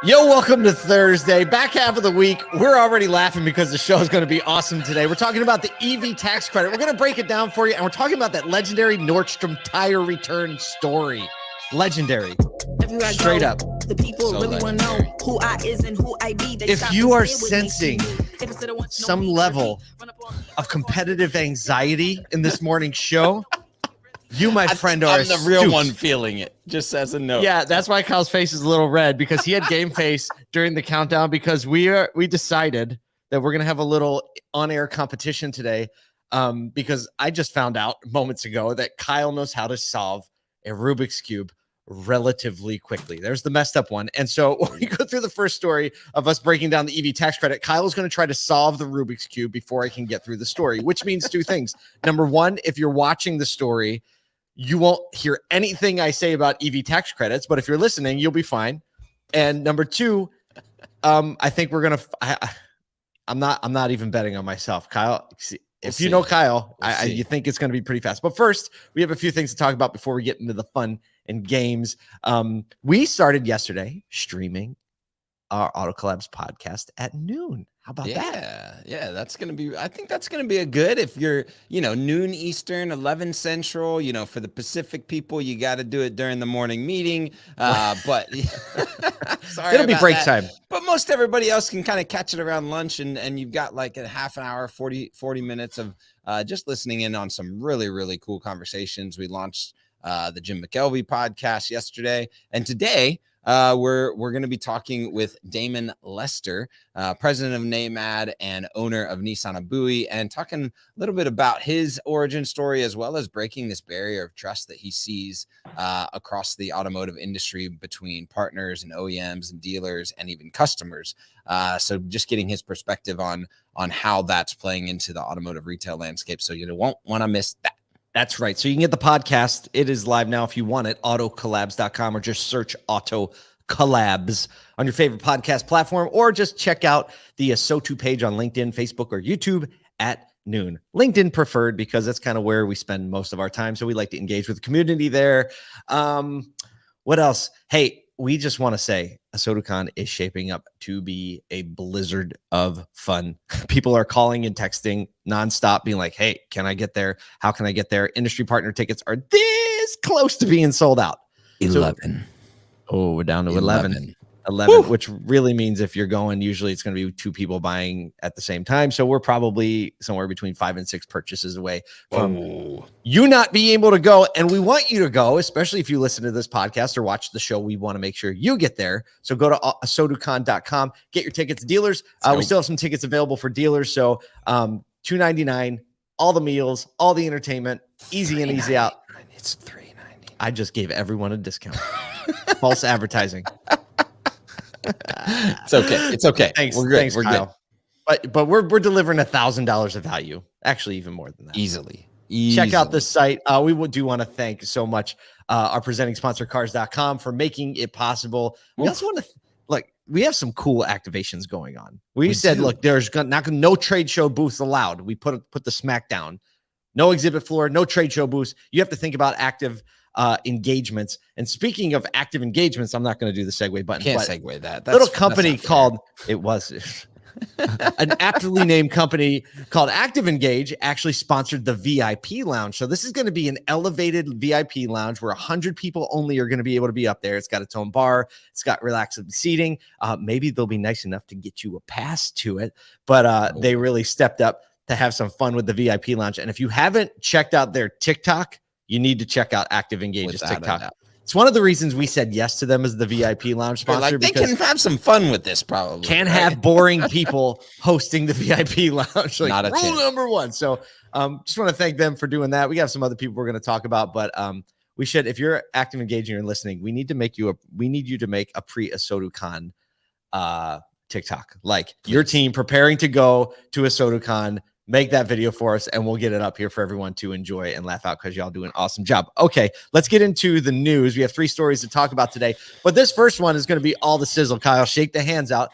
Yo, welcome to Thursday. Back half of the week. We're already laughing because the show is going to be awesome today. We're talking about the EV tax credit. We're going to break it down for you, and we're talking about that legendary Nordstrom tire return story. Legendary. Straight up. The people So really want to know who I is and who I be. They If you are sensing some level of competitive anxiety in this morning's show, you, my friend, are I'm the real one feeling it, just as a note. Yeah, that's why Kyle's face is a little red, because he had game face during the countdown, because we decided that we're going to have a little on-air competition today, because I just found out moments ago that Kyle knows how to solve a Rubik's Cube relatively quickly. There's the messed up one. And so when we go through the first story of us breaking down the EV tax credit, Kyle is going to try to solve the Rubik's Cube before I can get through the story, which means two things. Number one, if you're watching the story, you won't hear anything I say about EV tax credits, but if you're listening, you'll be fine. And number two, I think we're going to, I'm not even betting on myself. Kyle, if you know Kyle, you think it's going to be pretty fast. But first, we have a few things to talk about before we get into the fun and games. We started yesterday streaming our Auto Collabs podcast at noon. How about that? Yeah, that's going to be, I think that's going to be a good, if you're, noon Eastern, 11 Central, for the Pacific people, you got to do it during the morning meeting. But sorry, it'll be break time. But most everybody else can kind of catch it around lunch, and you've got like a half an hour, 40 minutes of just listening in on some really, really cool conversations. We launched the Jim McKelvey podcast yesterday, and today we're going to be talking with Damon Lester, president of NAMAD and owner of Nissan Abui, and talking a little bit about his origin story, as well as breaking this barrier of trust that he sees across the automotive industry between partners and OEMs and dealers and even customers. So just getting his perspective on how that's playing into the automotive retail landscape. So you won't want to miss that. That's right. So you can get the podcast. It is live now if you want it, autocollabs.com, or just search Auto Collabs on your favorite podcast platform, or just check out the SO2 page on LinkedIn, Facebook, or YouTube at noon. LinkedIn preferred, because that's kind of where we spend most of our time. So we like to engage with the community there. What else? Hey, we just want to say ASOTUCon is shaping up to be a blizzard of fun. People are calling and texting nonstop, being like, hey, can I get there? How can I get there? Industry partner tickets are this close to being sold out. 11. We're down to 11, which really means if you're going, usually it's going to be two people buying at the same time. So we're probably somewhere between 5 and 6 purchases away from you not being able to go. And we want you to go, especially if you listen to this podcast or watch the show. We want to make sure you get there. So go to asotucon.com, get your tickets. Dealers, we still have some tickets available for dealers. So $299, all the meals, all the entertainment, easy in, easy out. It's $3.90. I just gave everyone a discount. False advertising. It's okay. Thanks. We're good. Thanks, we're Kyle. Good. But we're delivering $1,000 of value. Actually, even more than that. Easily. Check out the site. We do want to thank so much our presenting sponsor, Cars.com, for making it possible. We also want to we have some cool activations going on. We said, look, there's no trade show booths allowed. We put the smack down. No exhibit floor, no trade show booths. You have to think about active engagements. And speaking of active engagements, I'm not going to do the segue button. Can't segue that. Little company called an aptly named company called Active Engage actually sponsored the VIP lounge. So this is going to be an elevated VIP lounge where 100 people only are going to be able to be up there. It's got its own bar. It's got relaxing seating. Maybe they'll be nice enough to get you a pass to it. But they really stepped up to have some fun with the VIP lounge. And if you haven't checked out their TikTok, you need to check out Active Engage's TikTok. It's one of the reasons we said yes to them as the VIP lounge sponsor. They can have some fun with this, probably. Can't have boring people hosting the VIP lounge. Not a rule chance. number one. So just want to thank them for doing that. We have some other people we're going to talk about, but we should, if you're active, engaging, and listening, we need you to make a pre-ASOTUCon TikTok. Like your team preparing to go to ASOTUCon. Make that video for us, and we'll get it up here for everyone to enjoy and laugh out, because y'all do an awesome job. Okay, let's get into the news. We have 3 stories to talk about today, but this first one is going to be all the sizzle. Kyle, shake the hands out.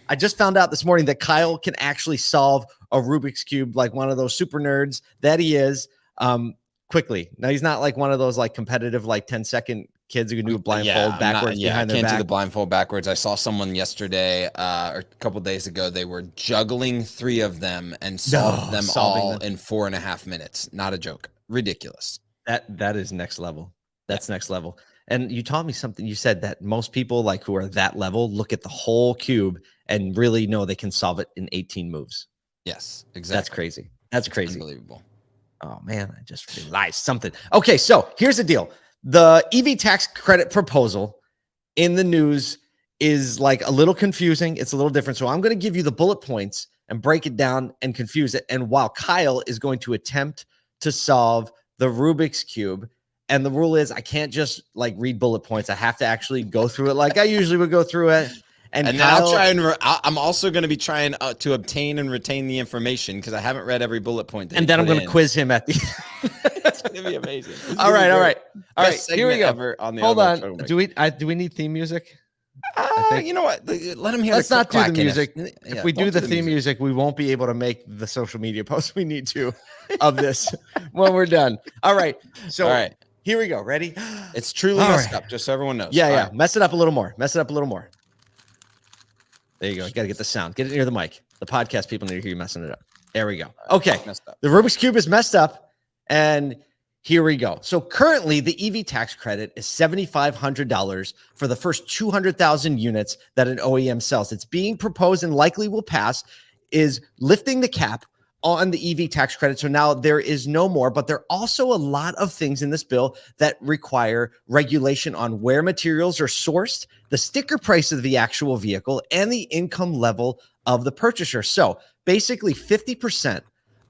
I just found out this morning that Kyle can actually solve a Rubik's Cube like one of those super nerds that he is. quickly. Now he's not like one of those like competitive like 10-second kids who can do a blindfold backwards behind I their can't back. do the blindfold backwards. I saw someone yesterday or a couple days ago. They were juggling 3 of them and solved them all in 4.5 minutes. Not a joke. Ridiculous. That is next level. That's next level. And you taught me something. You said that most people like who are that level look at the whole cube and really know they can solve it in 18 moves. Yes, exactly. That's crazy. That's crazy. Unbelievable. Oh man, I just realized something. Okay, so here's the deal. The EV tax credit proposal in the news is like a little confusing. It's a little different. So I'm going to give you the bullet points and break it down and confuse it. And while Kyle is going to attempt to solve the Rubik's Cube, and the rule is I can't just like read bullet points. I have to actually go through it like I usually would go through it. And then Kyle, I'll try and I'm also going to be trying to obtain and retain the information because I haven't read every bullet point. And then I'm going to quiz him at the It's going to be amazing. All right. Here we go. Hold on. Do we need theme music? You know what? Let him hear. Let's not do the music. If we do the theme music, we won't be able to make the social media posts we need to of this when we're done. All right. So all right. Here we go. Ready? It's truly messed up, just so everyone knows. Yeah. Right. Mess it up a little more. There you go. You got to get the sound. Get it near the mic. The podcast people need to hear you messing it up. There we go. Okay. The Rubik's Cube is messed up. And here we go. So currently, the EV tax credit is $7,500 for the first 200,000 units that an OEM sells. It's being proposed and likely will pass is lifting the cap on the EV tax credit. So now there is no more, but there are also a lot of things in this bill that require regulation on where materials are sourced, the sticker price of the actual vehicle, and the income level of the purchaser. So basically 50%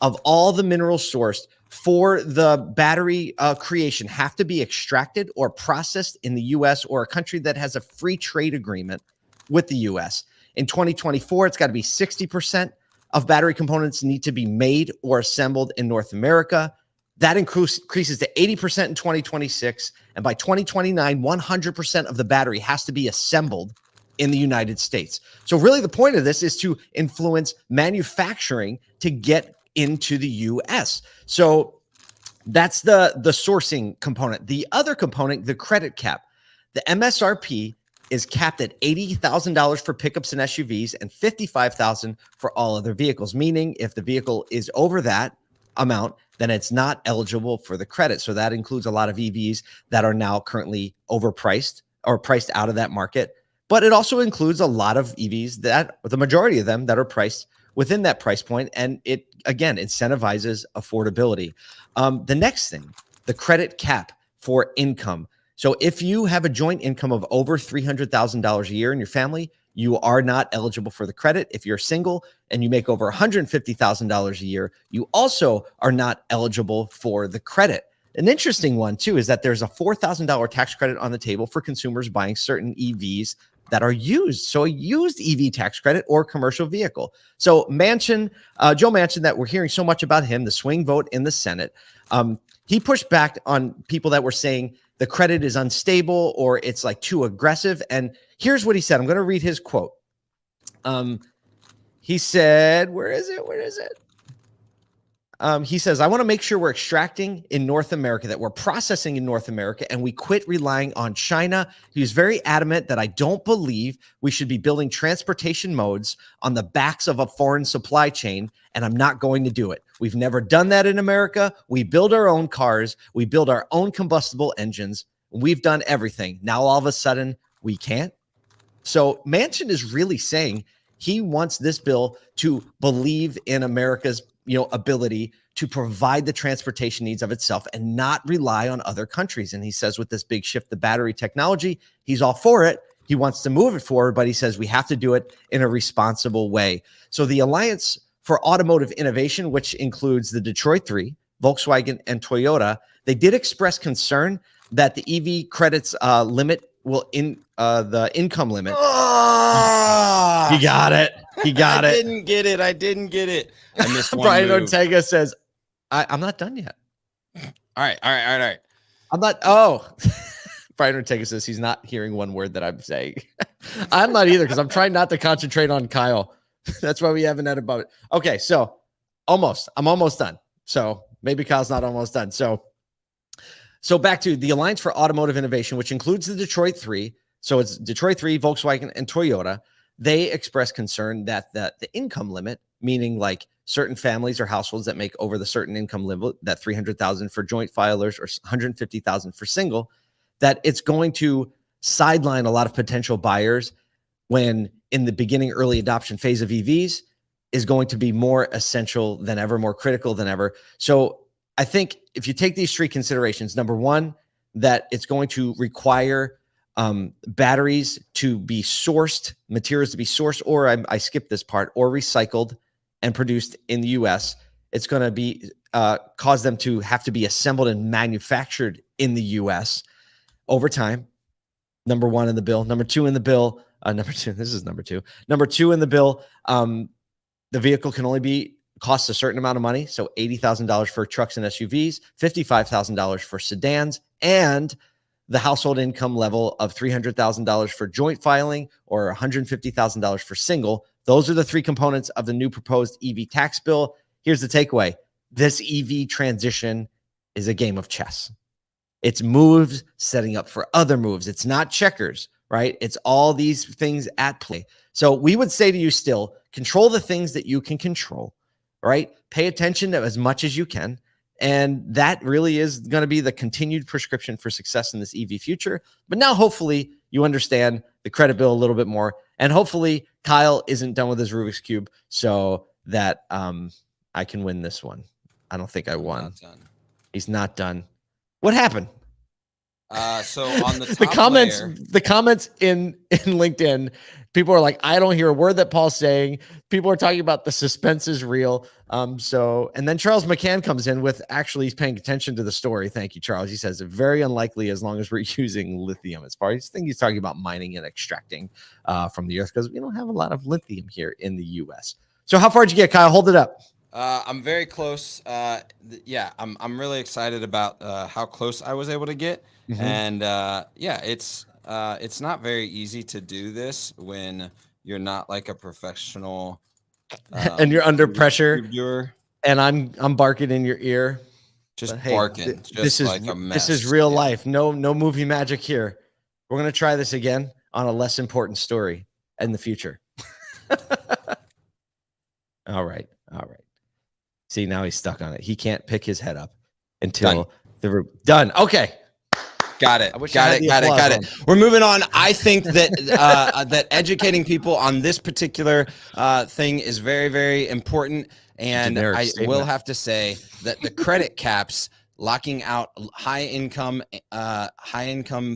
of all the minerals sourced for the battery creation have to be extracted or processed in the US or a country that has a free trade agreement with the US. In 2024, it's got to be 60% of battery components need to be made or assembled in North America. That increases to 80% in 2026. And by 2029, 100% of the battery has to be assembled in the United States. So really the point of this is to influence manufacturing to get into the US. So that's the sourcing component. The other component, the credit cap, the MSRP is capped at $80,000 for pickups and SUVs and $55,000 for all other vehicles, meaning if the vehicle is over that amount, then it's not eligible for the credit. So that includes a lot of EVs that are now currently overpriced or priced out of that market. But it also includes a lot of EVs that the majority of them that are priced within that price point. And it, again, incentivizes affordability. The next thing, the credit cap for income. So if you have a joint income of over $300,000 a year in your family, you are not eligible for the credit. If you're single and you make over $150,000 a year, you also are not eligible for the credit. An interesting one, too, is that there's a $4,000 tax credit on the table for consumers buying certain EVs that are used. So a used EV tax credit or commercial vehicle. So Joe Manchin, that we're hearing so much about him, the swing vote in the Senate, he pushed back on people that were saying the credit is unstable or it's like too aggressive. And here's what he said. I'm going to read his quote. He said, where is it? He says, I want to make sure we're extracting in North America, that we're processing in North America, and we quit relying on China. He was very adamant that I don't believe we should be building transportation modes on the backs of a foreign supply chain, and I'm not going to do it. We've never done that in America. We build our own cars. We build our own combustible engines. We've done everything. Now, all of a sudden, we can't. So Manchin is really saying he wants this bill to believe in America's ability to provide the transportation needs of itself and not rely on other countries. And he says with this big shift to battery technology, he's all for it. He wants to move it forward, but he says we have to do it in a responsible way. So the Alliance for Automotive Innovation, which includes the Detroit 3, Volkswagen, and Toyota, they did express concern that the EV credits limit will the income limit. Oh, he got it. I didn't get it. I missed one Brian move. Ortega says, I'm not done yet. All right. I'm not. Oh, Brian Ortega says he's not hearing one word that I'm saying. I'm not either, because I'm trying not to concentrate on Kyle. That's why we haven't had about it. Okay, so I'm almost done. So maybe Kyle's not almost done. So So back to the Alliance for Automotive Innovation, which includes the Detroit Three. So it's Detroit 3, Volkswagen, and Toyota. They express concern that the income limit, meaning like certain families or households that make over the certain income limit, that 300,000 for joint filers or 150,000 for single, that it's going to sideline a lot of potential buyers when in the beginning early adoption phase of EVs is going to be more essential than ever, more critical than ever. So I think if you take these three considerations, number one, that it's going to require batteries to be sourced, materials to be sourced, or I skipped this part, or recycled and produced in the US. It's going to be cause them to have to be assembled and manufactured in the US over time. Number one in the bill. Number two in the bill. Number two. This is number two. Number two in the bill. The vehicle can only cost a certain amount of money. So $80,000 for trucks and SUVs, $55,000 for sedans, and the household income level of $300,000 for joint filing or $150,000 for single. Those are the three components of the new proposed EV tax bill. Here's the takeaway. This EV transition is a game of chess. It's moves setting up for other moves. It's not checkers, right? It's all these things at play. So we would say to you still, control the things that you can control, right? Pay attention to as much as you can. And that really is going to be the continued prescription for success in this EV future. But now hopefully you understand the credit bill a little bit more. And hopefully Kyle isn't done with his Rubik's Cube so that I can win this one. I don't think I won. He's not done. What happened? So on the top the comments in LinkedIn, people are like, I don't hear a word that Paul's saying. People are talking about the suspense is real. And then Charles McCann comes in with actually he's paying attention to the story. Thank you, Charles. He says very unlikely as long as we're using lithium. As far as I think he's talking about mining and extracting from the earth because we don't have a lot of lithium here in the US. So how far did you get, Kyle? Hold it up. I'm very close. Yeah, I'm really excited about how close I was able to get. Mm-hmm. And yeah, it's not very easy to do this when you're not like a professional and you're under pressure. And I'm barking in your ear. Just barking. This is a mess. This is real life. No movie magic here. We're gonna try this again on a less important story in the future. All right. See, now he's stuck on it. He can't pick his head up until done. Okay. Got it. Got it. We're moving on. I think that that educating people on this particular thing is very, very important. And I will have to say that the credit caps locking out high income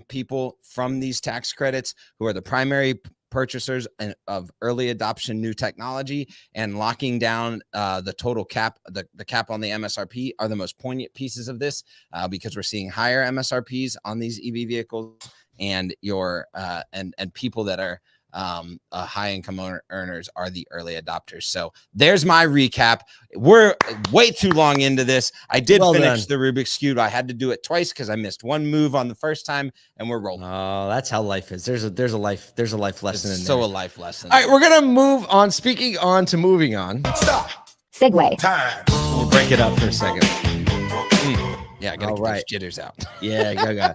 people from these tax credits who are the primary purchasers of early adoption new technology and locking down the total cap, the cap on the MSRP are the most poignant pieces of this because we're seeing higher MSRPs on these EV vehicles and and people that are high income earners are the early adopters. So there's my recap. We're way too long into this. I did finish the Rubik's Cube. I had to do it twice because I missed one move on the first time, and we're rolling. Oh, that's how life is. There's a life lesson in there. So a life lesson. All right, we're gonna move on. Speaking on to moving on. Stop. Segue. Time. We'll break it up for a second. Yeah, I gotta get those jitters out. Yeah, go.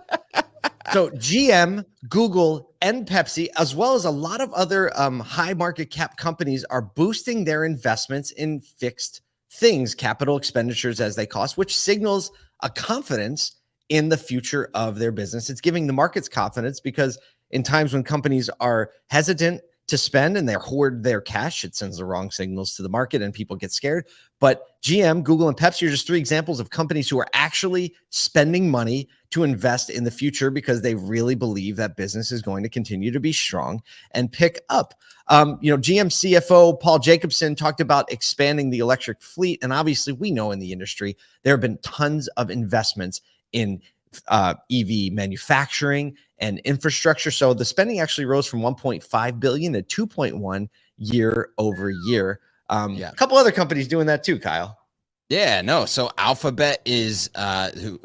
So GM, Google, and Pepsi, as well as a lot of other high market cap companies, are boosting their investments in fixed things, capital expenditures as they cost, which signals a confidence in the future of their business. It's giving the markets confidence because in times when companies are hesitant to spend and they hoard their cash, it sends the wrong signals to the market and people get scared. But GM, Google, and Pepsi are just three examples of companies who are actually spending money to invest in the future because they really believe that business is going to continue to be strong and pick up. GM CFO Paul Jacobson talked about expanding the electric fleet. And obviously we know in the industry, there have been tons of investments in EV manufacturing and infrastructure. So the spending actually rose from 1.5 billion to 2.1 year over year. A couple other companies doing that too, Kyle. Yeah, no. So Alphabet is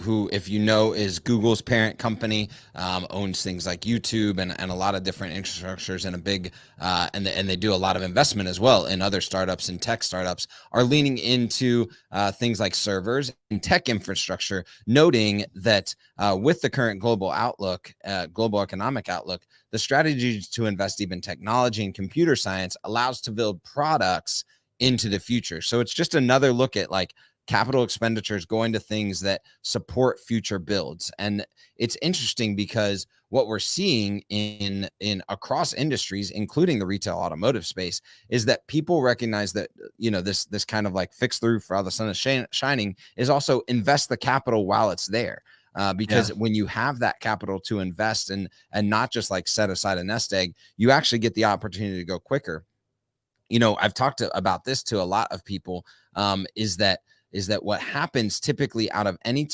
who, if you know, is Google's parent company, owns things like YouTube and a lot of different infrastructures and a big and they do a lot of investment as well in other startups and tech startups are leaning into things like servers and tech infrastructure, noting that with the current global outlook, global economic outlook, the strategy to invest deep in technology and computer science allows to build products into the future. So it's just another look at like capital expenditures going to things that support future builds. And it's interesting because what we're seeing in across industries, including the retail automotive space, is that people recognize that, you know, this kind of like fix through for how the sun is shining is also invest the capital while it's there. Because when you have that capital to invest and not just like set aside a nest egg, you actually get the opportunity to go quicker. You know, I've talked about this to a lot of people, is that what happens typically out of any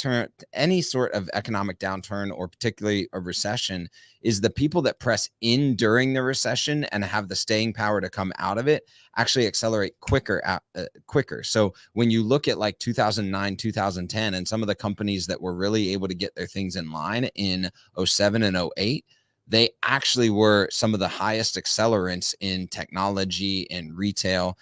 sort of economic downturn, or particularly a recession, is the people that press in during the recession and have the staying power to come out of it actually accelerate quicker. So when you look at like 2009, 2010, and some of the companies that were really able to get their things in line in 07 and 08, they actually were some of the highest accelerants in technology and retail.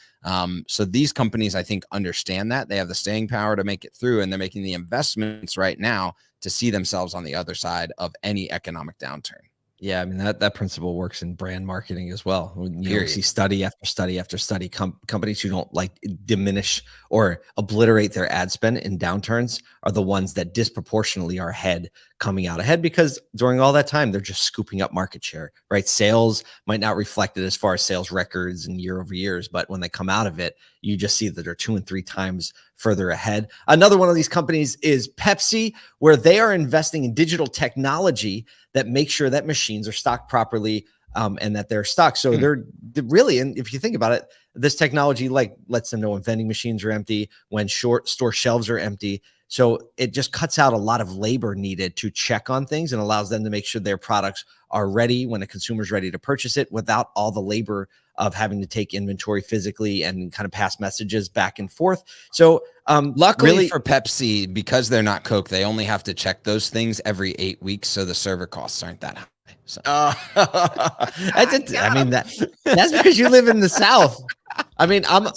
So these companies, I think, understand that they have the staying power to make it through, and they're making the investments right now to see themselves on the other side of any economic downturn. Yeah, I mean that principle works in brand marketing as well. You see study after study after study. Companies who don't like diminish or obliterate their ad spend in downturns are the ones that disproportionately are coming out ahead, because during all that time they're just scooping up market share, right? Sales might not reflect it as far as sales records and year over years, but when they come out of it, you just see that they're 2 and 3 times further ahead. Another one of these companies is Pepsi, where they are investing in digital technology that make sure that machines are stocked properly, and that they're stocked. So they're really, and if you think about it, this technology like lets them know when vending machines are empty, when store shelves are empty. So it just cuts out a lot of labor needed to check on things and allows them to make sure their products are ready when a consumer's ready to purchase it, without all the labor of having to take inventory physically and kind of pass messages back and forth. So luckily really, for Pepsi, because they're not Coke, they only have to check those things every 8 weeks. So the server costs aren't that high. So I mean, that's because you live in the South. I mean, I'm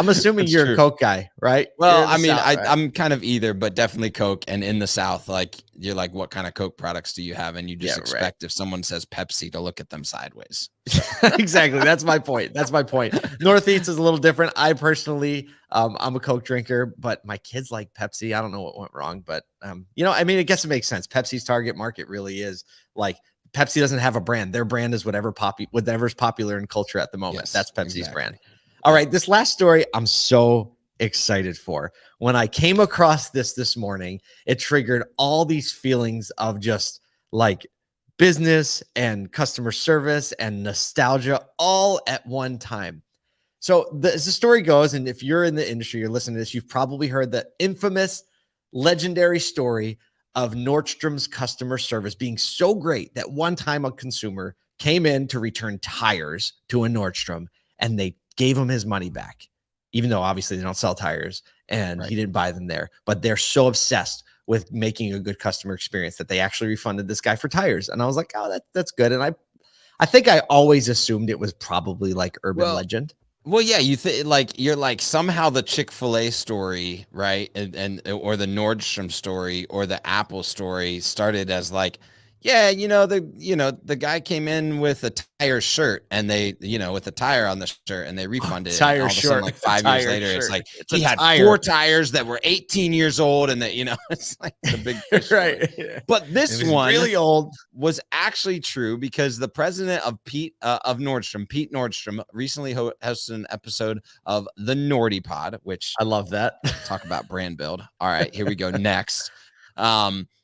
assuming That's you're true. a Coke guy, right? Well, You're in the I mean, South, right? I'm kind of either, but definitely Coke. And in the South, like you're like, what kind of Coke products do you have? And you just Yeah, right. expect if someone says Pepsi to look at them sideways. Exactly. That's my point. Northeast is a little different. I personally, I'm a Coke drinker, but my kids like Pepsi. I don't know what went wrong, but you know, I mean, I guess it makes sense. Pepsi's target market really is like, Pepsi doesn't have a brand. Their brand is whatever's popular in culture at the moment. Yes, That's Pepsi's exactly. brand. All right, this last story I'm so excited for. When I came across this morning, it triggered all these feelings of just like business and customer service and nostalgia all at one time. So as the story goes, and if you're in the industry, you're listening to this, you've probably heard the infamous, legendary story of Nordstrom's customer service being so great that one time a consumer came in to return tires to a Nordstrom, and they gave him his money back, even though obviously they don't sell tires and he didn't buy them there. But they're so obsessed with making a good customer experience that they actually refunded this guy for tires. And I was like, oh, that's good. And I think I always assumed it was probably like urban legend. Well, yeah, you like you're like somehow the Chick-fil-A story, right? And or the Nordstrom story or the Apple story started as like, yeah, the guy came in with a tire shirt and they, with a tire on the shirt and they refunded it. And all of a sudden, like 5 years later, it's like he had 4 tires that were 18 years old, and that, it's like the big fish right. But this one really old was actually true because the president of Pete Nordstrom, recently hosted an episode of the Nordy Pod, which I love that. Talk about brand build. All right, here we go. Next.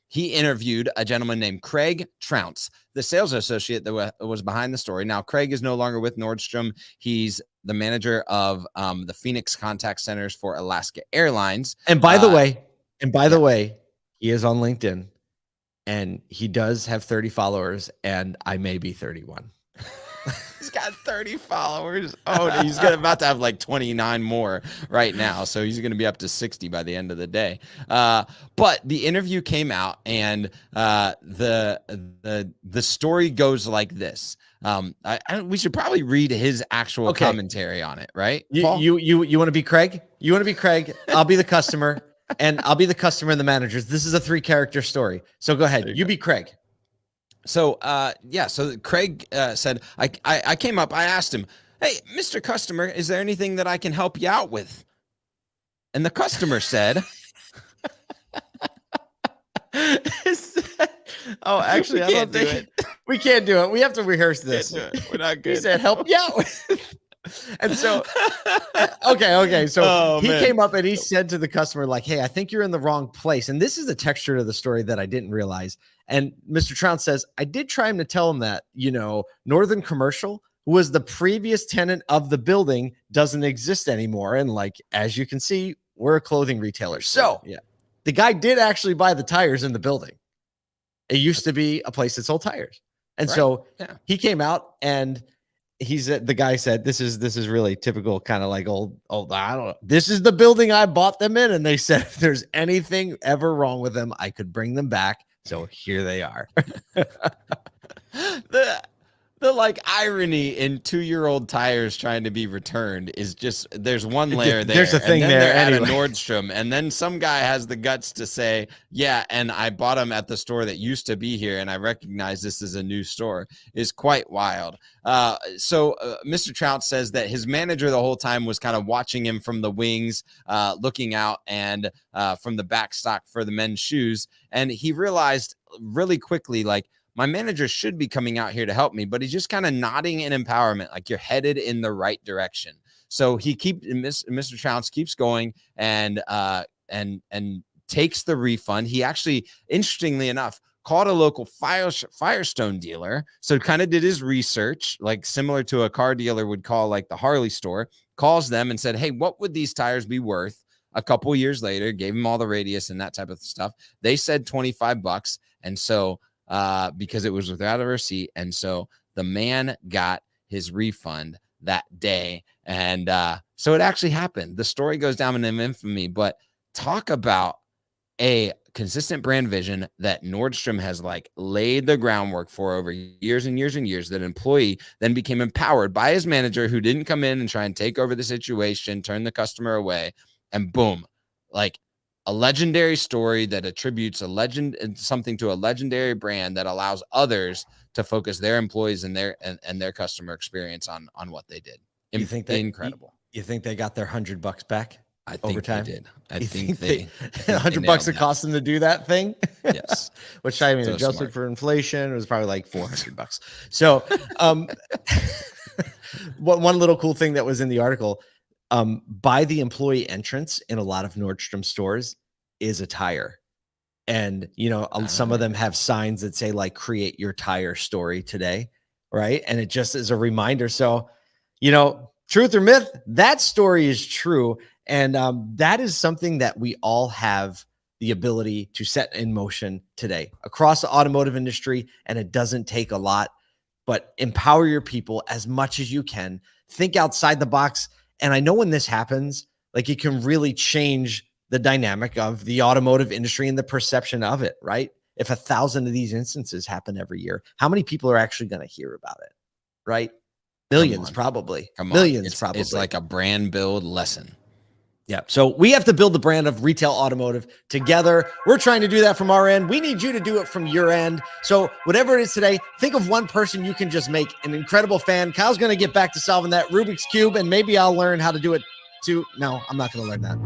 He interviewed a gentleman named Craig Trounce, the sales associate that was behind the story. Now, Craig is no longer with Nordstrom. He's the manager of the Phoenix contact centers for Alaska Airlines. And by the way, he is on LinkedIn, and he does have 30 followers, and I may be 31. He's got 30 followers. Oh, he's about to have like 29 more right now. So he's going to be up to 60 by the end of the day. But the interview came out, and the story goes like this. We should probably read his actual commentary on it, right? You want to be Craig? You want to be Craig? I'll be the customer, and I'll be the customer and the managers. This is a 3-character story. So go ahead. You be Craig. So, so Craig said, I came up, I asked him, hey, Mr. Customer, is there anything that I can help you out with? And the customer said, oh, actually, I don't think we can't do it. We have to rehearse this. We're not good. He said, help you out. And so, okay. So he came up and he said to the customer, like, hey, I think you're in the wrong place. And this is a texture to the story that I didn't realize. And Mr. Trout says, I did try him to tell him that, Northern Commercial, who was the previous tenant of the building, doesn't exist anymore. And like, as you can see, we're a clothing retailer. So the guy did actually buy the tires in the building. It used to be a place that sold tires. And so he came out, and the guy said, this is really typical, kind of like old, I don't know. This is the building I bought them in. And they said, if there's anything ever wrong with them, I could bring them back. So here they are. The like irony in 2-year-old tires trying to be returned is just, there's one layer there. There's a thing there at a anyway. Nordstrom, and then some guy has the guts to say, yeah, and I bought them at the store that used to be here, and I recognize this is a new store, is quite wild. So Mr. Trout says that his manager the whole time was kind of watching him from the wings, looking out, and from the back stock for the men's shoes, and he realized really quickly, like, my manager should be coming out here to help me, but he's just kind of nodding in empowerment, like you're headed in the right direction. So Mr. Trounce keeps going and takes the refund. He actually, interestingly enough, called a local Firestone dealer. So kind of did his research, like similar to a car dealer would call like the Harley store, calls them and said, hey, what would these tires be worth? A couple years later, gave him all the radius and that type of stuff. They said $25. And so, because it was without a receipt. And so the man got his refund that day. And so it actually happened. The story goes down in infamy, but talk about a consistent brand vision that Nordstrom has like laid the groundwork for over years and years and years. That employee then became empowered by his manager, who didn't come in and try and take over the situation, turn the customer away, and boom, like a legendary story that attributes something to a legendary brand that allows others to focus their employees and their customer experience on what they did. You think incredible? You think they got their $100 back? I think overtime? they did. I think they $100 it cost them to do that thing. Yes. Which I mean, So adjusted smart. for inflation, it was probably like $400. So, one little cool thing that was in the article, by the employee entrance in a lot of Nordstrom stores is a tire. And, some of them have signs that say like, create your tire story today. Right. And it just is a reminder. So, truth or myth, that story is true. And that is something that we all have the ability to set in motion today across the automotive industry. And it doesn't take a lot, but empower your people as much as you can. Think outside the box. And I know when this happens, like it can really change the dynamic of the automotive industry and the perception of it, right? If 1,000 of these instances happen every year, how many people are actually going to hear about it, right? Millions, probably. Millions, probably. It's like a brand build lesson. Yeah. So we have to build the brand of retail automotive together. We're trying to do that from our end. We need you to do it from your end. So whatever it is today, think of one person you can just make an incredible fan. Kyle's going to get back to solving that Rubik's Cube, and maybe I'll learn how to do it too. No, I'm not going to learn that.